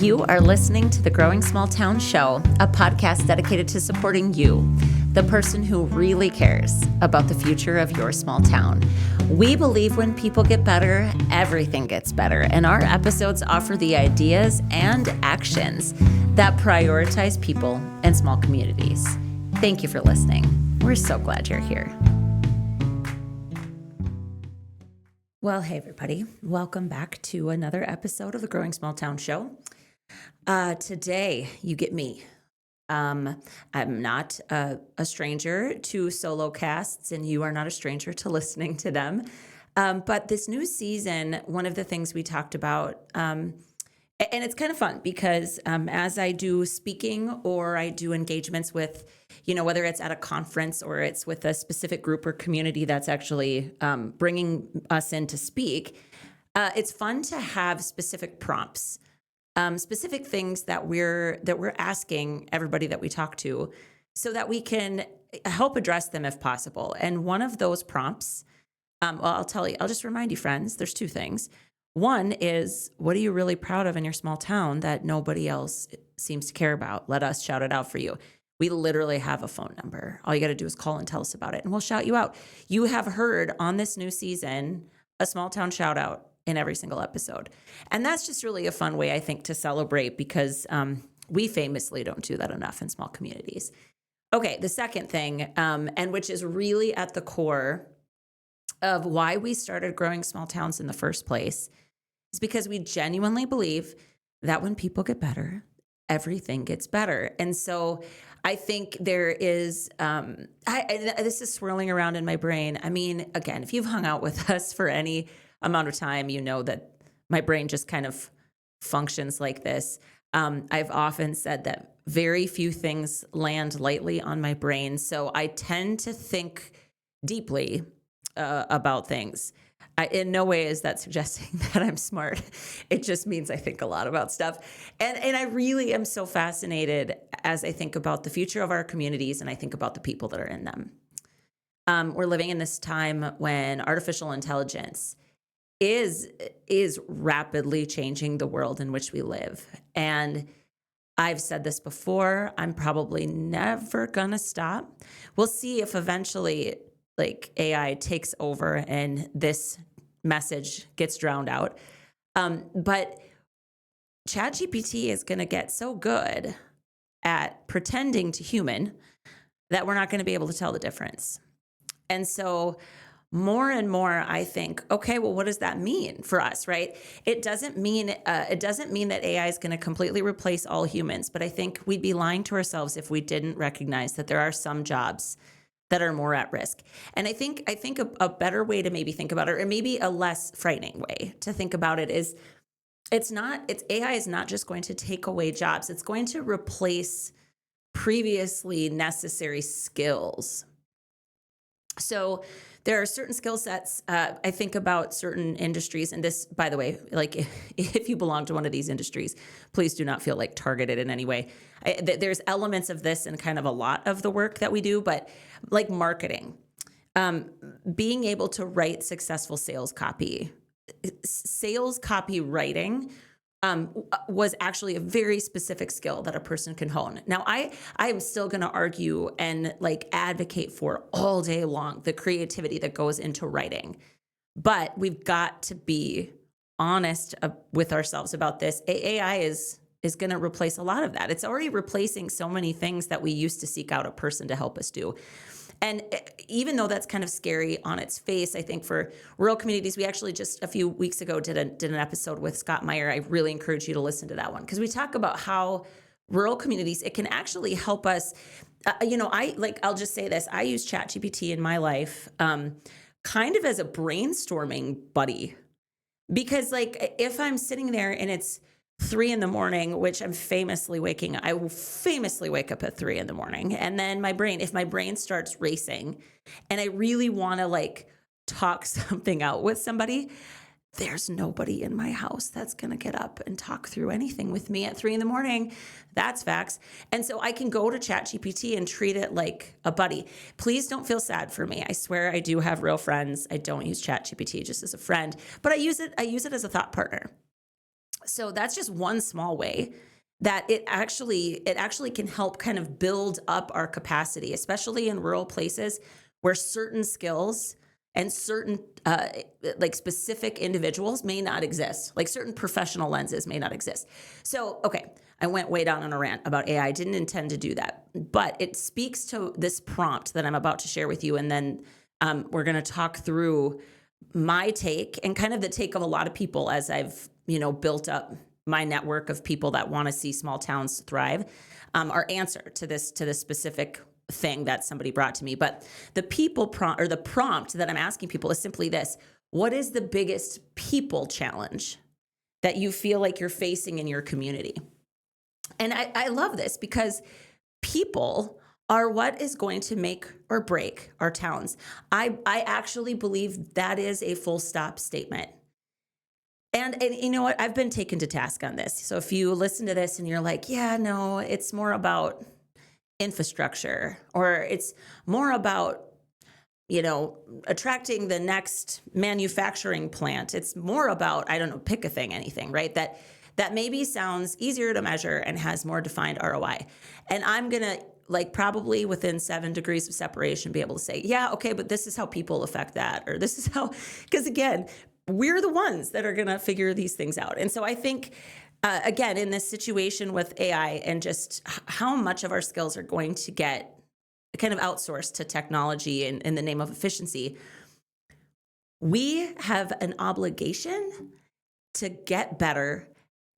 You are listening to the Growing Small Town Show, a podcast dedicated to supporting you, the person who really cares about the future of your small town. We believe when people get better, everything gets better, and our episodes offer the ideas and actions that prioritize people and small communities. Thank you for listening. We're so glad you're here. Well, hey everybody, welcome back to another episode of the Growing Small Town Show. Today, you get me. I'm not a stranger to solocasts, and you are not a stranger to listening to them. But this new season, one of the things we talked about, and it's kind of fun because as I do speaking or I do engagements with, whether it's at a conference or it's with a specific group or community that's actually bringing us in to speak, it's fun to have specific prompts. Specific things that we're asking everybody that we talk to so that we can help address them if possible. And one of those prompts, I'll just remind you, friends, there's two things. One is, what are you really proud of in your small town that nobody else seems to care about? Let us shout it out for you. We literally have a phone number. All you got to do is call and tell us about it, and we'll shout you out. You have heard on this new season a small town shout out in every single episode. And that's just really a fun way, I think, to celebrate because we famously don't do that enough in small communities. Okay, the second thing, and which is really at the core of why we started Growing Small Towns in the first place, is because we genuinely believe that when people get better, everything gets better. And so I think there is, this is swirling around in my brain. I mean, again, if you've hung out with us for any amount of time, you know that my brain just kind of functions like this. I've often said that very few things land lightly on my brain, so I tend to think deeply about things. In no way is that suggesting that I'm smart. It just means I think a lot about stuff. And I really am so fascinated as I think about the future of our communities and I think about the people that are in them. We're living in this time when artificial intelligence is rapidly changing the world in which we live. And I've said this before, I'm probably never gonna stop. We'll see if eventually AI takes over and this message gets drowned out. But ChatGPT is gonna get so good at pretending to human that we're not gonna be able to tell the difference. And so more and more, I think, okay, well, what does that mean for us, right? It doesn't mean that AI is going to completely replace all humans, but I think we'd be lying to ourselves if we didn't recognize that there are some jobs that are more at risk. And I think a better way to maybe think about it, or maybe a less frightening way to think about it, is AI is not just going to take away jobs; it's going to replace previously necessary skills. So there are certain skill sets. I think about certain industries, and this, by the way, if you belong to one of these industries, please do not feel targeted in any way. There's elements of this in kind of a lot of the work that we do, but like marketing, being able to write successful sales copy writing was actually a very specific skill that a person can hone. Now, I am still going to argue and advocate for all day long the creativity that goes into writing. But we've got to be honest with ourselves about this. AI is going to replace a lot of that. It's already replacing so many things that we used to seek out a person to help us do. And even though that's kind of scary on its face, I think for rural communities, we actually just a few weeks ago did an episode with Scott Meyer. I really encourage you to listen to that one because we talk about how rural communities, it can actually help us. I'll just say this. I use ChatGPT in my life kind of as a brainstorming buddy because if I'm sitting there and it's 3 a.m, which I will famously wake up at 3 a.m. And then if my brain starts racing and I really want to talk something out with somebody, there's nobody in my house that's going to get up and talk through anything with me at 3 a.m. That's facts. And so I can go to ChatGPT and treat it like a buddy. Please don't feel sad for me. I swear I do have real friends. I don't use ChatGPT just as a friend, but I use it as a thought partner. So that's just one small way that it actually can help kind of build up our capacity, especially in rural places where certain skills and certain like specific individuals may not exist, like certain professional lenses may not exist. So okay, I went way down on a rant about AI. I didn't intend to do that, but it speaks to this prompt that I'm about to share with you, and then we're going to talk through my take and kind of the take of a lot of people as I've, built up my network of people that want to see small towns thrive, our answer to this specific thing that somebody brought to me. But the prompt that I'm asking people is simply this: what is the biggest people challenge that you feel like you're facing in your community? And I love this because people are what is going to make or break our towns. I actually believe that is a full stop statement. And you know what? I've been taken to task on this. So if you listen to this and you're like, yeah, no, it's more about infrastructure, or it's more about, attracting the next manufacturing plant. It's more about, I don't know, pick a thing, anything, right? That maybe sounds easier to measure and has more defined ROI. And I'm going to, like, probably within 7 degrees of separation, be able to say, yeah, okay, but this is how people affect that. Or this is how, because again, we're the ones that are going to figure these things out. And so I think, again, in this situation with AI and just how much of our skills are going to get kind of outsourced to technology in the name of efficiency, we have an obligation to get better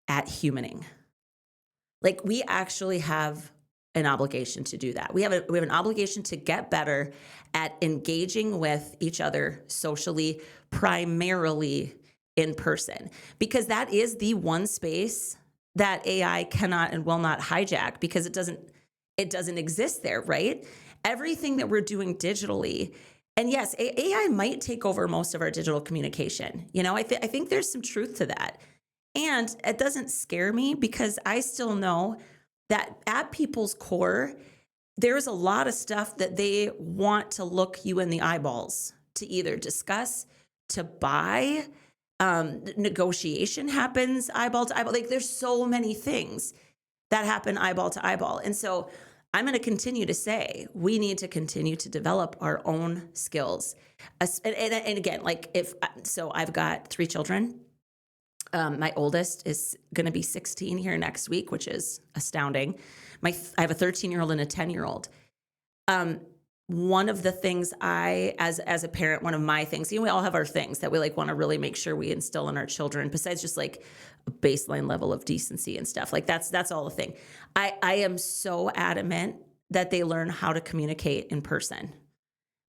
at humaning. Like, we actually have an obligation to do that. We have an obligation to get better at engaging with each other socially, primarily in person, because that is the one space that AI cannot and will not hijack, because it doesn't exist there, right? Everything that we're doing digitally, and yes, AI might take over most of our digital communication. I think there's some truth to that. And it doesn't scare me, because I still know that at people's core, there's a lot of stuff that they want to look you in the eyeballs to either discuss, to buy. Negotiation happens eyeball to eyeball. Like, there's so many things that happen eyeball to eyeball. And so I'm going to continue to say we need to continue to develop our own skills. And again, like, so I've got 3 children. My oldest is going to be 16 here next week, which is astounding. I have a 13-year-old and a 10-year-old. One of the things as a parent, one of my things, we all have our things that we want to really make sure we instill in our children, besides just like a baseline level of decency and stuff. Like, that's all the thing. I am so adamant that they learn how to communicate in person,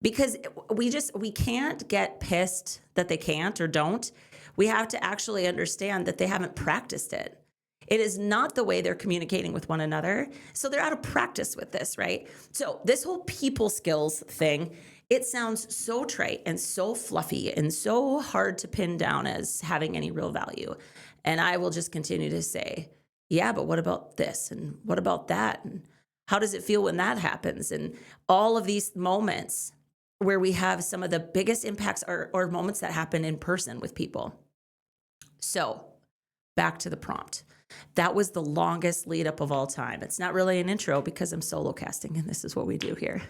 because we can't get pissed that they can't or don't. We have to actually understand that they haven't practiced it. It is not the way they're communicating with one another. So they're out of practice with this, right? So this whole people skills thing, it sounds so trite and so fluffy and so hard to pin down as having any real value. And I will just continue to say, yeah, but what about this? And what about that? And how does it feel when that happens? And all of these moments where we have some of the biggest impacts are moments that happen in person with people. So back to the prompt. That was the longest lead up of all time. It's not really an intro, because I'm solo casting and this is what we do here.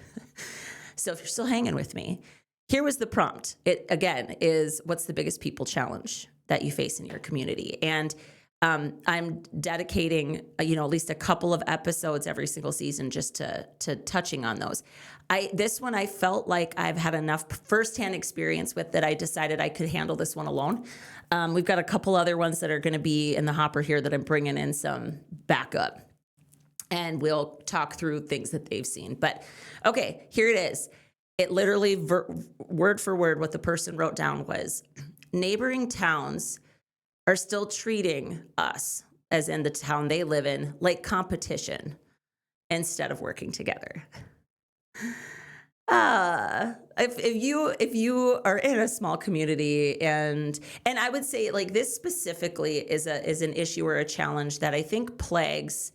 So if you're still hanging with me, here was the prompt. It, again, is what's the biggest people challenge that you face in your community? And I'm dedicating, at least a couple of episodes every single season just to touching on those. This one, I felt like I've had enough firsthand experience with that I decided I could handle this one alone. We've got a couple other ones that are going to be in the hopper here that I'm bringing in some backup, and we'll talk through things that they've seen. But okay, here it is. It literally, word for word, what the person wrote down was, neighboring towns are still treating us, as in the town they live in, like competition instead of working together. If you are in a small community, and I would say, like, this specifically is an issue or a challenge that I think plagues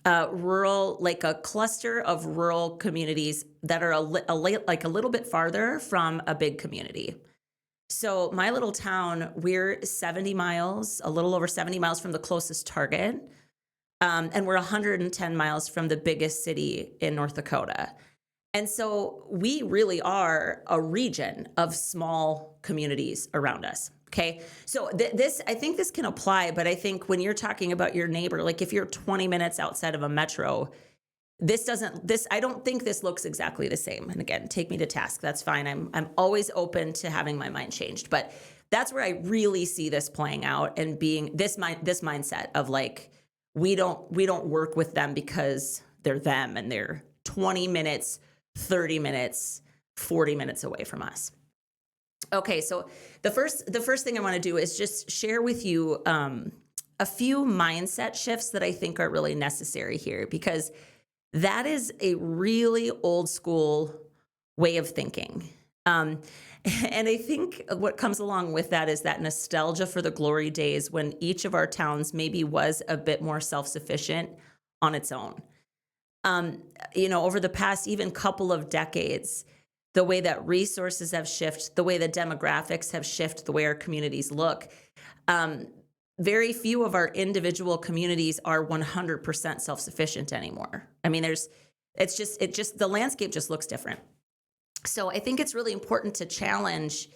rural, like a cluster of rural communities that are like a little bit farther from a big community. So my little town, we're 70 miles, a little over 70 miles from the closest Target. And we're 110 miles from the biggest city in North Dakota. And so we really are a region of small communities around us. Okay. So I think this can apply, but I think when you're talking about your neighbor, like if you're 20 minutes outside of a metro, I don't think this looks exactly the same. And again, take me to task. That's fine. I'm always open to having my mind changed, but that's where I really see this playing out and being this mindset of like, we don't work with them because they're them and they're 20 minutes, 30 minutes, 40 minutes away from us. Okay, so the first thing I want to do is just share with you a few mindset shifts that I think are really necessary here, because that is a really old school way of thinking. And I think what comes along with that is that nostalgia for the glory days when each of our towns maybe was a bit more self-sufficient on its own. Over the past even couple of decades, the way that resources have shifted, the way the demographics have shifted, the way our communities look, very few of our individual communities are 100% self-sufficient anymore. I mean, the landscape just looks different. So I think it's really important to challenge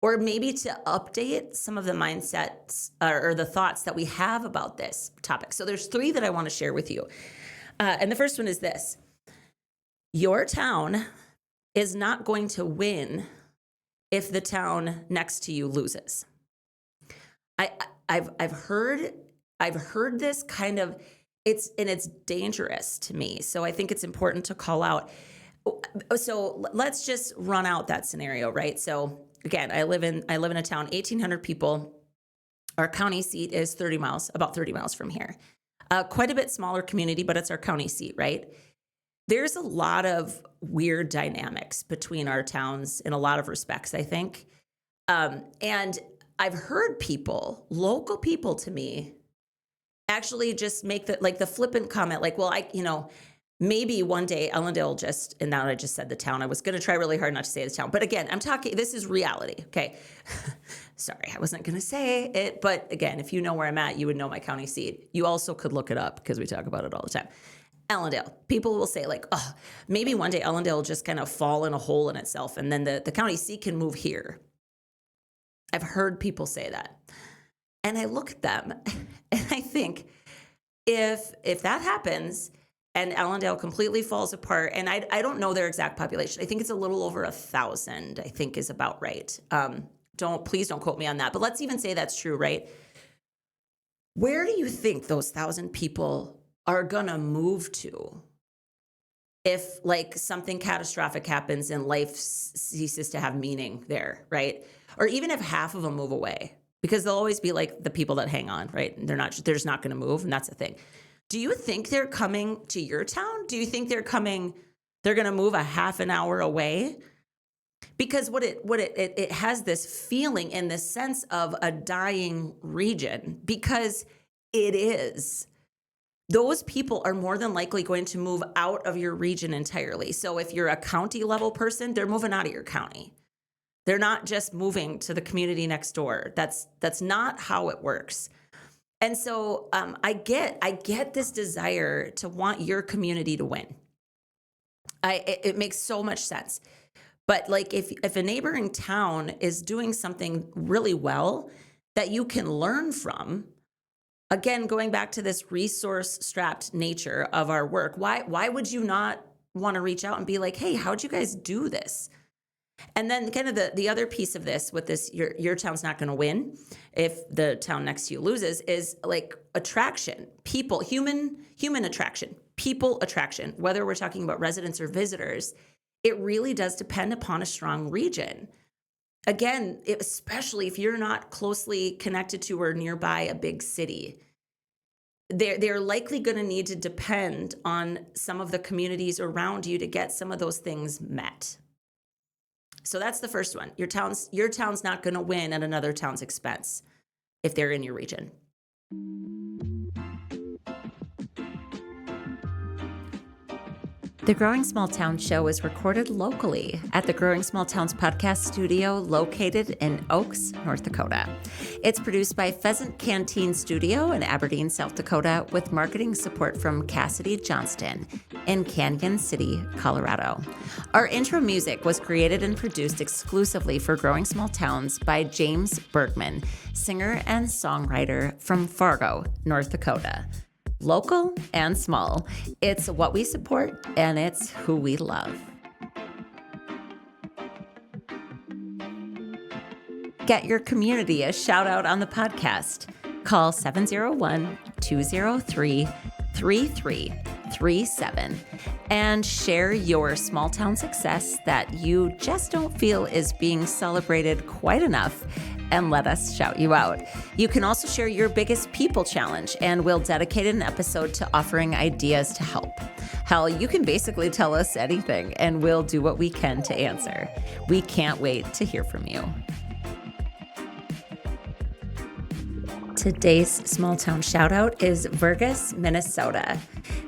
or maybe to update some of the mindsets or the thoughts that we have about this topic. So there's 3 that I want to share with you. And the first one is this: your town is not going to win if the town next to you loses. I've heard this kind of, it's dangerous to me. So I think it's important to call out. So let's just run out that scenario, right? So again, I live in a town, 1,800 people. Our county seat is about 30 miles from here. Quite a bit smaller community, but it's our county seat, right? There's a lot of weird dynamics between our towns in a lot of respects, I think. And I've heard local people to me, actually just make the flippant comment, like, well, maybe one day Ellendale and now I just said the town. I was going to try really hard not to say the town. But again, this is reality, okay? Sorry, I wasn't going to say it. But again, if you know where I'm at, you would know my county seat. You also could look it up because we talk about it all the time. Ellendale. People will say like, oh, maybe one day Ellendale will just kind of fall in a hole in itself and then the county seat can move here. I've heard people say that. And I look at them and I think if that happens and Ellendale completely falls apart, and I don't know their exact population. I think it's a little over 1,000, I think is about right. Please don't quote me on that, but let's even say that's true, right? Where do you think those 1,000 people are gonna move to if like something catastrophic happens and life ceases to have meaning there, right? Or even if half of them move away, because they'll always be like the people that hang on, right? And they're just not going to move, and that's the thing. Do you think they're coming to your town? Do you think they're going to move a half an hour away? Because it has this feeling in the sense of a dying region, because it is. Those people are more than likely going to move out of your region entirely. So if you're a county level person, they're moving out of your county. They're not just moving to the community next door. That's not how it works. And so I get this desire to want your community to win. It makes so much sense. But like if a neighboring town is doing something really well that you can learn from, again, going back to this resource-strapped nature of our work, why would you not want to reach out and be like, hey, how'd you guys do this? And then kind of the other piece of this with this, your town's not going to win if the town next to you loses, is like attraction, people, human attraction, people attraction, whether we're talking about residents or visitors, it really does depend upon a strong region. Again, especially if you're not closely connected to or nearby a big city, they're likely going to need to depend on some of the communities around you to get some of those things met. So that's the first one. Your town's not going to win at another town's expense if they're in your region. The Growing Small Town show is recorded locally at the Growing Small Towns podcast studio located in Oaks, North Dakota. It's produced by Pheasant Canteen Studio in Aberdeen, South Dakota, with marketing support from Cassidy Johnston in Canyon City, Colorado. Our intro music was created and produced exclusively for Growing Small Towns by James Bergman, singer and songwriter from Fargo, North Dakota. Local and small. It's what we support, and it's who we love. Get your community a shout out on the podcast. Call 701-203-3337 and share your small town success that you just don't feel is being celebrated quite enough, and let us shout you out. You can also share your biggest people challenge, and we'll dedicate an episode to offering ideas to help. Hell, you can basically tell us anything, and we'll do what we can to answer. We can't wait to hear from you. Today's small town shout out is Vergas, Minnesota.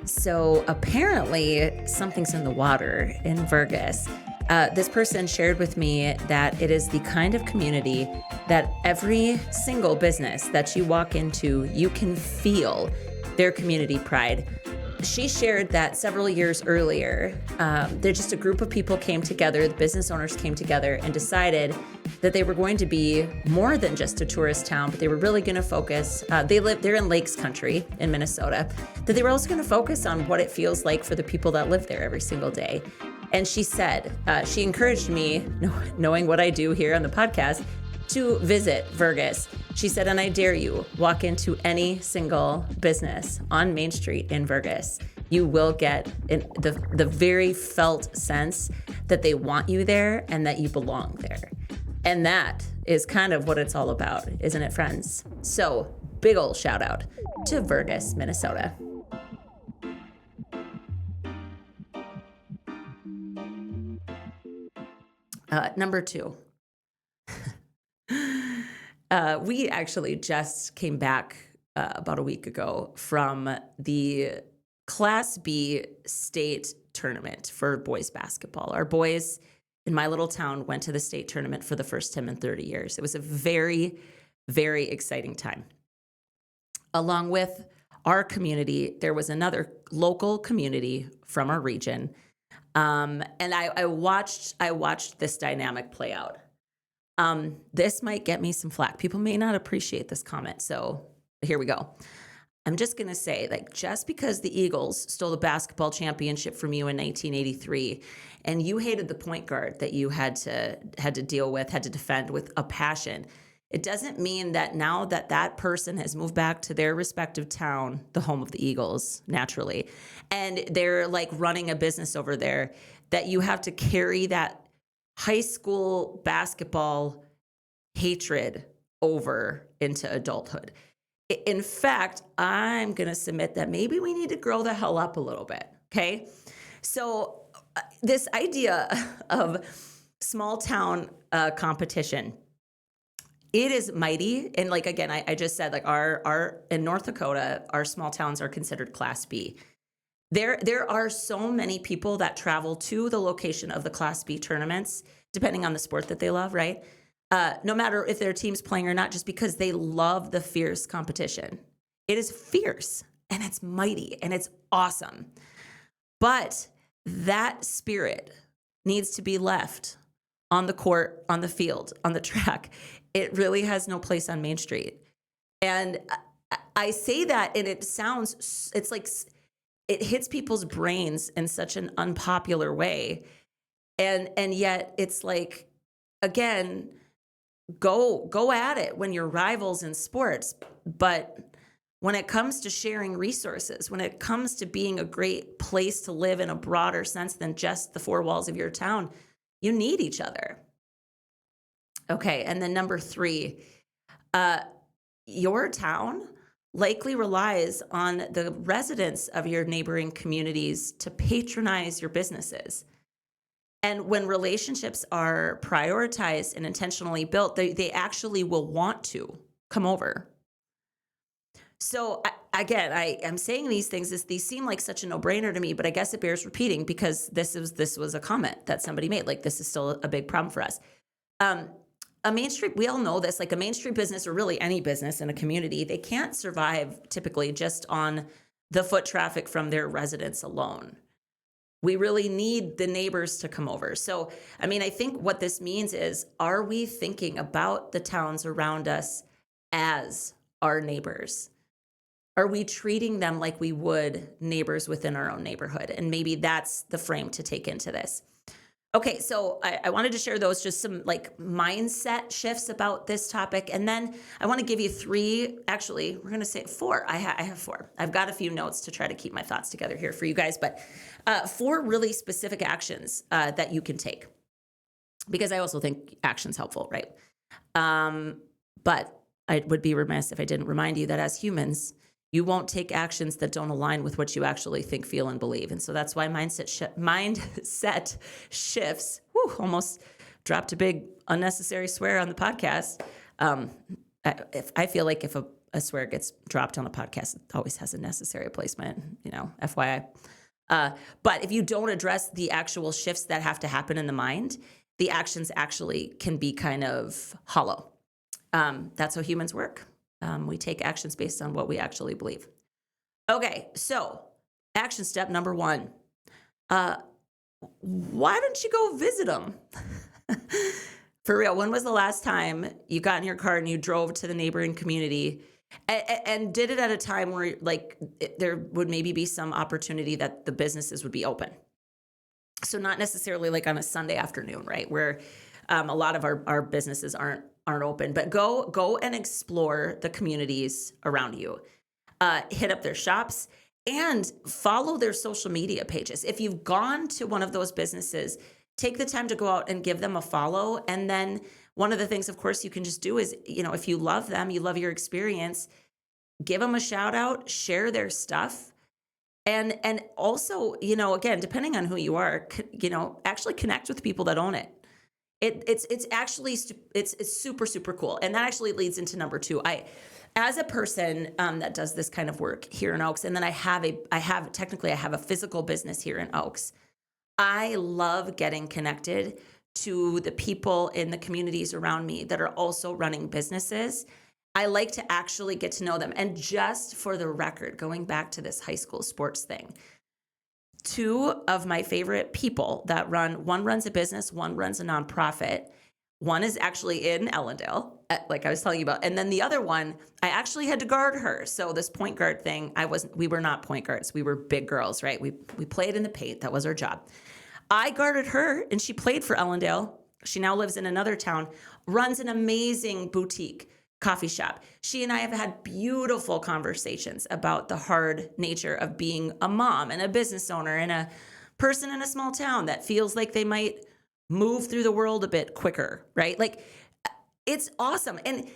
So apparently something's in the water in Vergas. This person shared with me that it is the kind of community that every single business that you walk into, you can feel their community pride. She shared that several years earlier, just a group of people came together, the business owners came together and decided that they were going to be more than just a tourist town, but they were really going to focus, they're in Lakes Country in Minnesota, that they were also going to focus on what it feels like for the people that live there every single day. And she said, she encouraged me, knowing what I do here on the podcast, to visit Vergas. She said, and I dare you, walk into any single business on Main Street in Vergas. You will get the very felt sense that they want you there and that you belong there. And that is kind of what it's all about, isn't it, friends? So, big ol' shout out to Vergas, Minnesota. Number 2. We actually just came back about a week ago from the Class B state tournament for boys basketball. Our boys in my little town went to the state tournament for the first time in 30 years. It was a very, very exciting time. Along with our community, there was another local community from our region. And I watched this dynamic play out. This might get me some flack. People may not appreciate this comment, so here we go. I'm just going to say, just because the Eagles stole the basketball championship from you in 1983, and you hated the point guard that you had to deal with, had to defend with a passion, it doesn't mean that now that person has moved back to their respective town, the home of the Eagles, naturally, and they're running a business over there, that you have to carry that high school basketball hatred over into adulthood. In fact, I'm going to submit that maybe we need to grow the hell up a little bit, okay? So this idea of small town competition, it is mighty. And again, I just said, our in North Dakota, our small towns are considered Class B. There are so many people that travel to the location of the Class B tournaments, depending on the sport that they love, right? No matter if their team's playing or not, just because they love the fierce competition. It is fierce, and it's mighty, and it's awesome. But that spirit needs to be left on the court, on the field, on the track. It really has no place on Main Street. And I say that, and it hits people's brains in such an unpopular way. And yet it's again, go at it when you're rivals in sports. But when it comes to sharing resources, when it comes to being a great place to live in a broader sense than just the four walls of your town, you need each other. Okay, and then number 3, your town likely relies on the residents of your neighboring communities to patronize your businesses. And when relationships are prioritized and intentionally built, they actually will want to come over. So again, I am saying these things as these seem like such a no-brainer to me, but I guess it bears repeating because this was a comment that somebody made. Like this is still a big problem for us. Um, a Main Street, we all know this, like a Main Street business or really any business in a community, they can't survive typically just on the foot traffic from their residents alone. We really need the neighbors to come over. So, I mean, I think what this means is, are we thinking about the towns around us as our neighbors? Are we treating them like we would neighbors within our own neighborhood? And maybe that's the frame to take into this. Okay, so I wanted to share those, just some like mindset shifts about this topic. And then I want to give you three, actually, we're going to say four. I have four. I've got a few notes to try to keep my thoughts together here for you guys, but four really specific actions that you can take. Because I also think action's helpful, right? But I would be remiss if I didn't remind you that as humans, you won't take actions that don't align with what you actually think, feel, and believe. And so that's why mindset shifts. Whew, almost dropped a big unnecessary swear on the podcast. I feel like if a swear gets dropped on a podcast, it always has a necessary placement, FYI. But if you don't address the actual shifts that have to happen in the mind, the actions actually can be kind of hollow. That's how humans work. We take actions based on what we actually believe. Okay, so action step number one. Why don't you go visit them? For real, when was the last time you got in your car and you drove to the neighboring community and did it at a time where there would maybe be some opportunity that the businesses would be open? So not necessarily like on a Sunday afternoon, right? Where a lot of our businesses aren't open, but go and explore the communities around you. Hit up their shops and follow their social media pages. If you've gone to one of those businesses, take the time to go out and give them a follow. And then one of the things, of course, you can just do is, if you love them, you love your experience, give them a shout out, share their stuff. And also, again, depending on who you are, actually connect with people that own it. It's actually super, super cool. And that actually leads into number two. As a person that does this kind of work here in Oaks, and then I have a physical business here in Oaks. I love getting connected to the people in the communities around me that are also running businesses. I like to actually get to know them. And just for the record, going back to this high school sports thing, two of my favorite people that one runs a business, one runs a nonprofit. One is actually in Ellendale, like I was telling you about. And then the other one, I actually had to guard her. So this point guard thing, we were not point guards. We were big girls, right? We played in the paint. That was our job. I guarded her and she played for Ellendale. She now lives in another town, runs an amazing boutique coffee shop. She and I have had beautiful conversations about the hard nature of being a mom and a business owner and a person in a small town that feels like they might move through the world a bit quicker, right? Like, it's awesome. And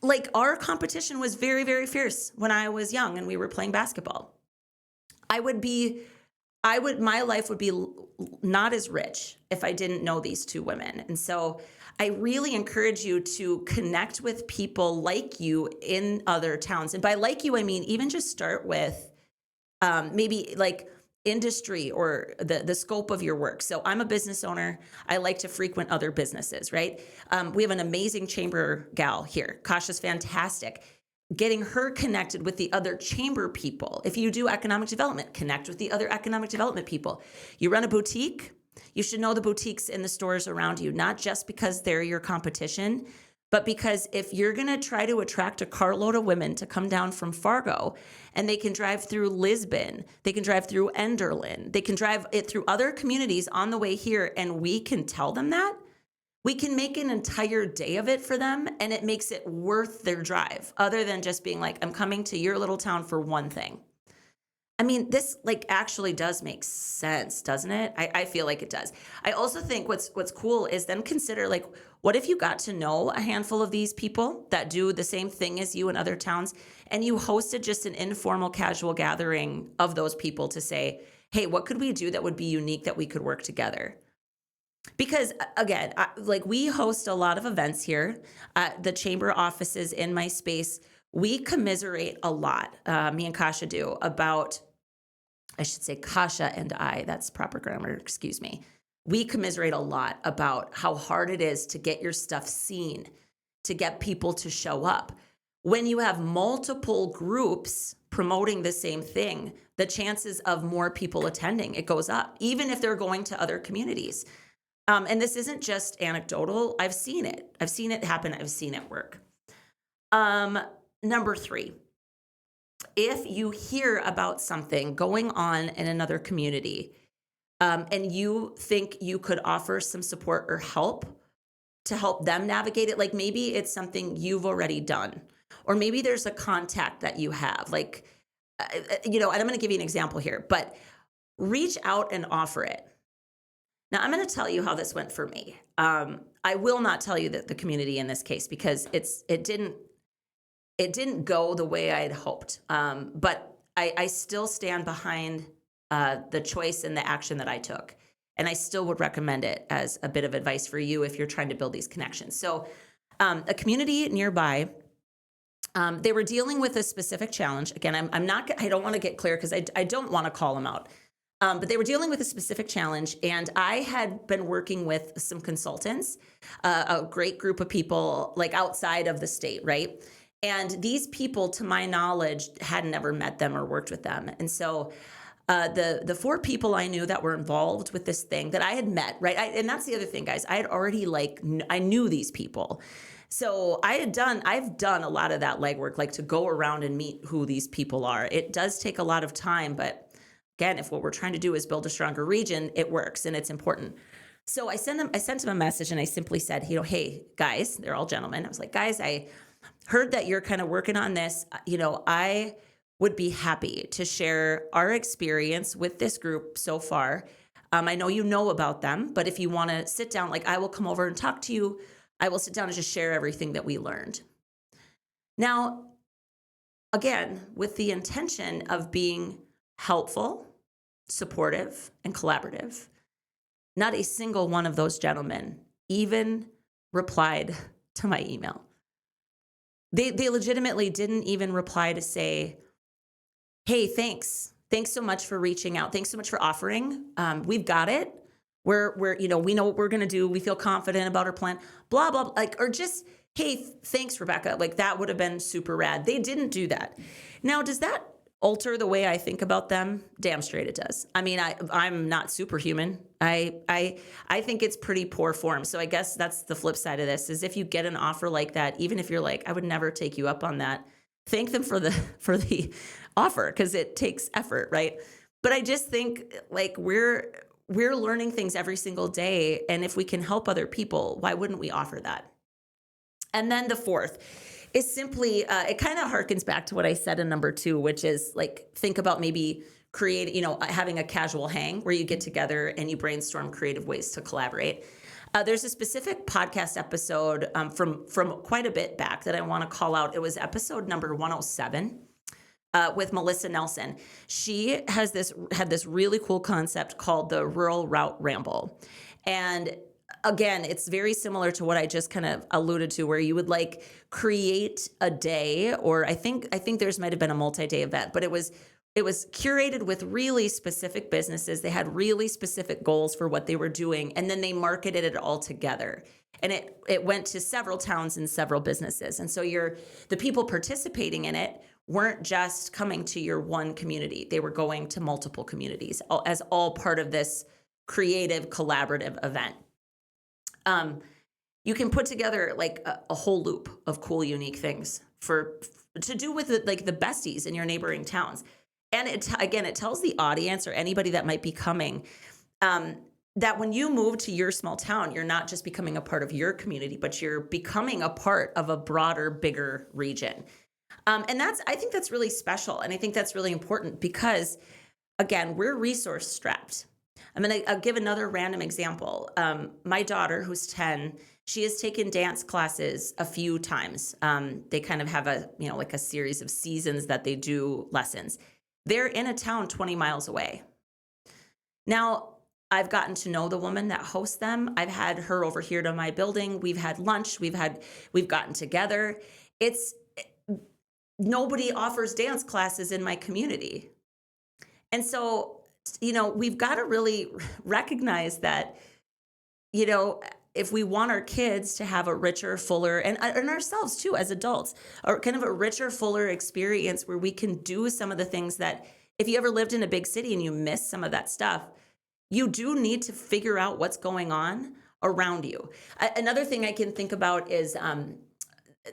like, our competition was very, very fierce when I was young and we were playing basketball. My life would be not as rich if I didn't know these two women. And so I really encourage you to connect with people like you in other towns. And by like you, I mean, even just start with maybe like industry or the scope of your work. So I'm a business owner. I like to frequent other businesses, right? We have an amazing chamber gal here. Kasha's fantastic. Getting her connected with the other chamber people. If you do economic development, connect with the other economic development people. You run a boutique, you should know the boutiques in the stores around you, not just because they're your competition, but because if you're going to try to attract a carload of women to come down from Fargo and they can drive through Lisbon, they can drive through Enderlin, they can drive it through other communities on the way here, and we can tell them that, we can make an entire day of it for them, and it makes it worth their drive, other than just being like, I'm coming to your little town for one thing. I mean, this actually does make sense, doesn't it? I feel like it does. I also think what's cool is then consider what if you got to know a handful of these people that do the same thing as you in other towns, and you hosted just an informal, casual gathering of those people to say, hey, what could we do that would be unique that we could work together? Because again, we host a lot of events here. The chamber offices in my space, we commiserate a lot, me and Kasha do, about, I should say Kasha and I, that's proper grammar, excuse me. We commiserate a lot about how hard it is to get your stuff seen, to get people to show up. When you have multiple groups promoting the same thing, the chances of more people attending, it goes up, even if they're going to other communities. And this isn't just anecdotal. I've seen it. I've seen it happen. I've seen it work. Number 3, if you hear about something going on in another community, and you think you could offer some support or help to help them navigate it, like maybe it's something you've already done, or maybe there's a contact that you have, like, and I'm going to give you an example here, but reach out and offer it. Now, I'm going to tell you how this went for me. I will not tell you that the community in this case, because it didn't go the way I had hoped. But I still stand behind the choice and the action that I took. And I still would recommend it as a bit of advice for you if you're trying to build these connections. So a community nearby, they were dealing with a specific challenge. Again, I don't want to get clear because I don't want to call them out. But they were dealing with a specific challenge, and I had been working with some consultants, a great group of people, like outside of the state, right? And these people, to my knowledge, had never met them or worked with them. And so the 4 people I knew that were involved with this thing that I had met, right? And that's the other thing, guys. I had already I knew these people. So I've done a lot of that legwork, like to go around and meet who these people are. It does take a lot of time, but again, if what we're trying to do is build a stronger region, it works and it's important. So I sent them a message, and I simply said, hey, guys, they're all gentlemen. I was like, guys, I heard that you're kind of working on this. I would be happy to share our experience with this group so far. I know you know about them, but if you want to sit down, like I will come over and talk to you. I will sit down and just share everything that we learned. Now, again, with the intention of being helpful, supportive, and collaborative, not a single one of those gentlemen even replied to my email. They legitimately didn't even reply to say, hey, thanks. Thanks so much for reaching out. Thanks so much for offering. We've got it. We know what we're going to do. We feel confident about our plan, blah, blah, blah, or just, hey, thanks, Rebecca. Like that would have been super rad. They didn't do that. Now, does that alter the way I think about them? Damn straight it does. I mean, I'm not superhuman. I think it's pretty poor form. So I guess that's the flip side of this, is if you get an offer like that, even if you're like, I would never take you up on that, thank them for the offer, because it takes effort, right? But I just think like we're learning things every single day. And if we can help other people, why wouldn't we offer that? And then the 4th is simply, it kind of harkens back to what I said in number 2, which is like, think about maybe having a casual hang where you get together and you brainstorm creative ways to collaborate. There's a specific podcast episode from quite a bit back that I want to call out. It was episode number 107. With Melissa Nelson. She had this really cool concept called the Rural Route Ramble. And again, it's very similar to what I just kind of alluded to, where you would like create a day, or I think theirs might have been a multi-day event, but it was curated with really specific businesses. They had really specific goals for what they were doing, and then they marketed it all together. And it went to several towns and several businesses. And so the people participating in it weren't just coming to your one community. They were going to multiple communities as all part of this creative, collaborative event. You can put together like a whole loop of cool, unique things to do with like the besties in your neighboring towns. And it tells the audience or anybody that might be coming that when you move to your small town, you're not just becoming a part of your community, but you're becoming a part of a broader, bigger region. And I think that's really special. And I think that's really important because, again, we're resource strapped. I'll give another random example. My daughter, who's 10, she has taken dance classes a few times. They kind of have a series of seasons that they do lessons. They're in a town 20 miles away. Now, I've gotten to know the woman that hosts them. I've had her over here to my building. We've had lunch. We've gotten together. nobody offers dance classes in my community. And so, we've got to really recognize that, if we want our kids to have a richer, fuller, and ourselves too as adults, or kind of a richer, fuller experience where we can do some of the things that, if you ever lived in a big city and you miss some of that stuff, you do need to figure out what's going on around you. Another thing I can think about is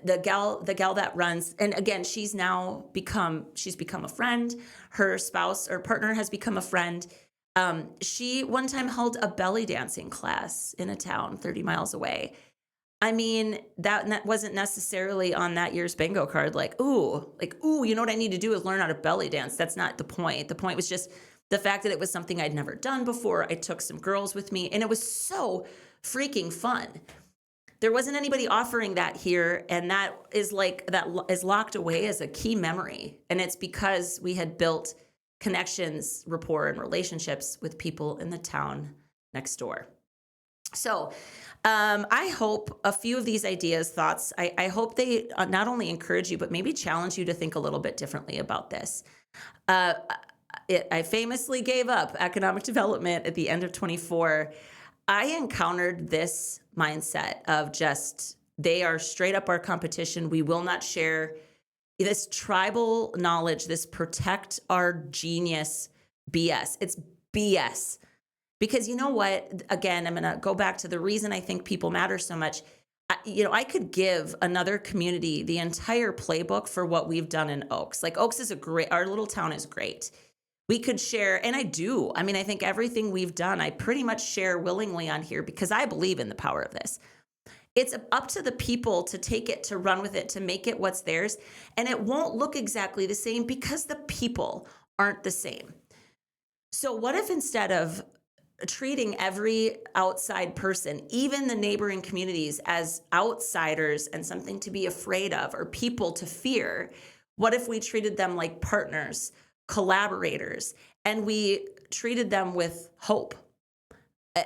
the gal that runs, and again, she's become a friend. Her spouse or partner has become a friend. She one time held a belly dancing class in a town 30 miles away. I mean, that wasn't necessarily on that year's bingo card. Ooh, you know what I need to do is learn how to belly dance. That's not the point. The point was just the fact that it was something I'd never done before. I took some girls with me, and it was so freaking fun. There wasn't anybody offering that here, and that is locked away as a key memory. And it's because we had built connections, rapport, and relationships with people in the town next door. So I hope a few of these ideas, thoughts, I hope they not only encourage you, but maybe challenge you to think a little bit differently about this. I famously gave up economic development at the end of 24. I encountered this mindset of just, they are straight up our competition. We will not share this tribal knowledge, this protect our genius BS. It's BS. Because you know what? Again, I'm going to go back to the reason I think people matter so much. I could give another community the entire playbook for what we've done in Oaks. Oaks is our little town is great. We could share, and I do. I mean, I think everything we've done, I pretty much share willingly on here because I believe in the power of this. It's up to the people to take it, to run with it, to make it what's theirs. And it won't look exactly the same because the people aren't the same. So what if instead of treating every outside person, even the neighboring communities, as outsiders and something to be afraid of or people to fear, what if we treated them like partners, collaborators, and we treated them with hope?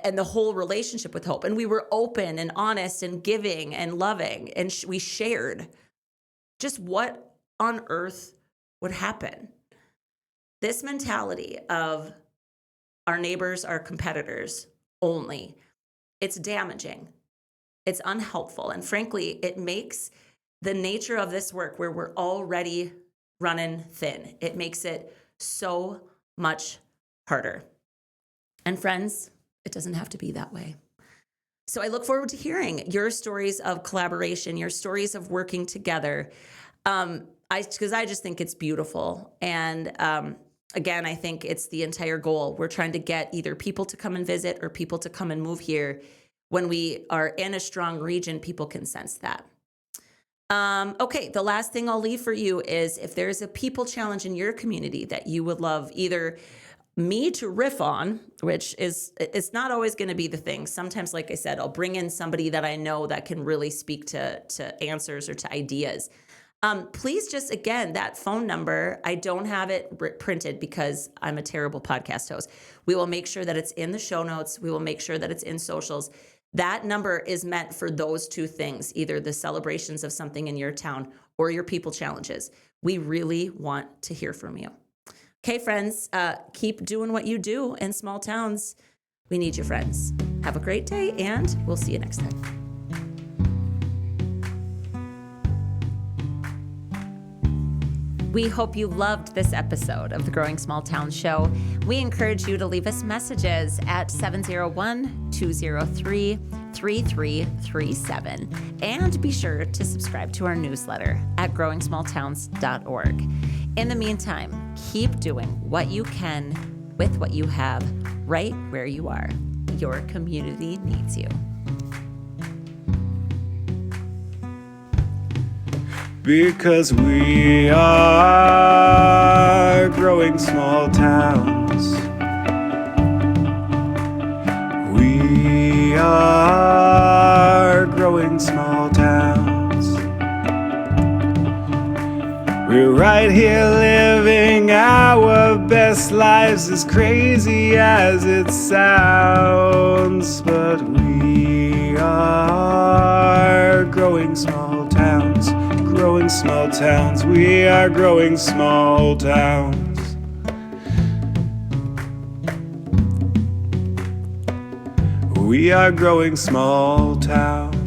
And the whole relationship with hope. And we were open and honest and giving and loving. And we shared just what on earth would happen. This mentality of our neighbors are competitors only, it's damaging. It's unhelpful. And frankly, it makes the nature of this work where we're already running thin, it makes it so much harder. And friends, it doesn't have to be that way. So I look forward to hearing your stories of collaboration, your stories of working together, because I just think it's beautiful. And again, I think it's the entire goal. We're trying to get either people to come and visit or people to come and move here. When we are in a strong region, people can sense that. Okay, the last thing I'll leave for you is if there's a people challenge in your community that you would love either me to riff on, which it's not always going to be the thing. Sometimes, like I said, I'll bring in somebody that I know that can really speak to answers or to ideas. Please just, again, that phone number, I don't have it printed because I'm a terrible podcast host. We will make sure that it's in the show notes. We will make sure that it's in socials. That number is meant for those two things, either the celebrations of something in your town or your people challenges. We really want to hear from you. Okay, friends, keep doing what you do in small towns. We need you, friends. Have a great day, and we'll see you next time. We hope you loved this episode of the Growing Small Town Show. We encourage you to leave us messages at 701-203-3337. And be sure to subscribe to our newsletter at growingsmalltowns.org. In the meantime, keep doing what you can with what you have right where you are. Your community needs you. Because we are growing small towns. We are growing small towns. We're right here living our best lives, as crazy as it sounds. But we are growing small towns, growing growing small towns. We are growing small towns. We are growing small towns.